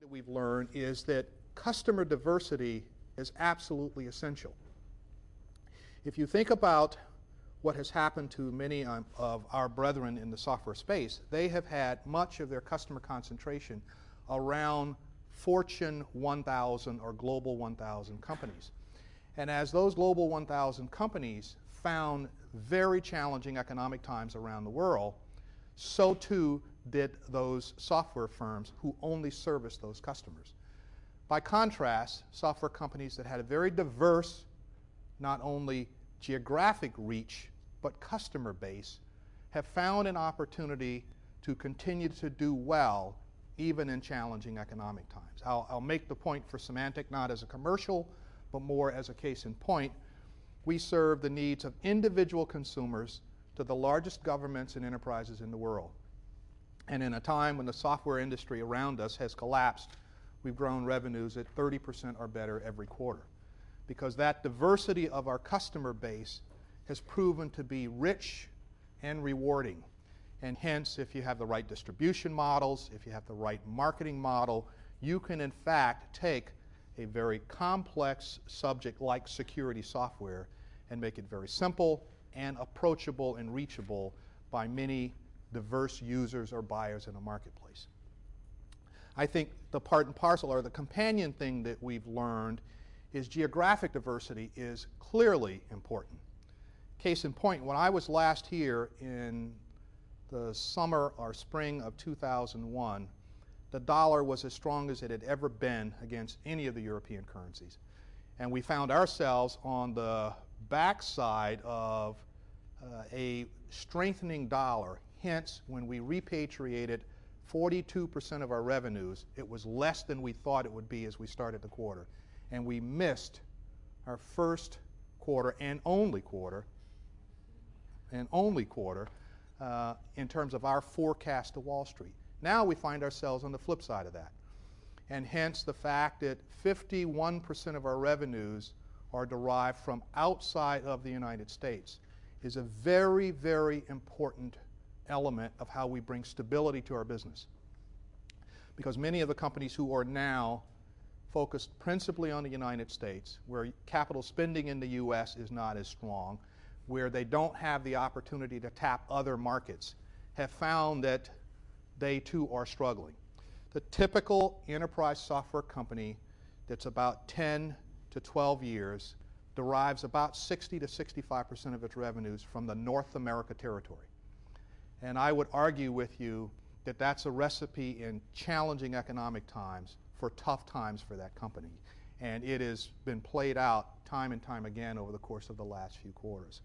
that we've learned is that customer diversity is absolutely essential. If you think about what has happened to many of our brethren in the software space, they have had much of their customer concentration around Fortune 1000 or Global 1000 companies. And as those Global 1000 companies found very challenging economic times around the world, so too did those software firms who only service those customers. By contrast, software companies that had a very diverse, not only geographic reach, but customer base, have found an opportunity to continue to do well even in challenging economic times. I'll make the point for Symantec not as a commercial, but more as a case in point. We serve the needs of individual consumers to the largest governments and enterprises in the world. And in a time when the software industry around us has collapsed, we've grown revenues at 30% or better every quarter. Because that diversity of our customer base has proven to be rich and rewarding. And hence, if you have the right distribution models, if you have the right marketing model, you can in fact take a very complex subject like security software and make it very simple and approachable and reachable by many diverse users or buyers in a marketplace. I think the part and parcel, or the companion thing that we've learned, is geographic diversity is clearly important. Case in point, when I was last here in the summer or spring of 2001, the dollar was as strong as it had ever been against any of the European currencies. And we found ourselves on the backside of a strengthening dollar. Hence, when we repatriated 42% of our revenues, it was less than we thought it would be as we started the quarter. And we missed our first quarter and only quarter in terms of our forecast to Wall Street. Now we find ourselves on the flip side of that. And hence the fact that 51% of our revenues are derived from outside of the United States is a very, very important element of how we bring stability to our business. Because many of the companies who are now focused principally on the United States, where capital spending in the US is not as strong, where they don't have the opportunity to tap other markets, have found that they too are struggling. The typical enterprise software company that's about 10 to 12 years derives about 60 to 65% of its revenues from the North America territory. And I would argue with you that that's a recipe in challenging economic times for tough times for that company. And it has been played out time and time again over the course of the last few quarters.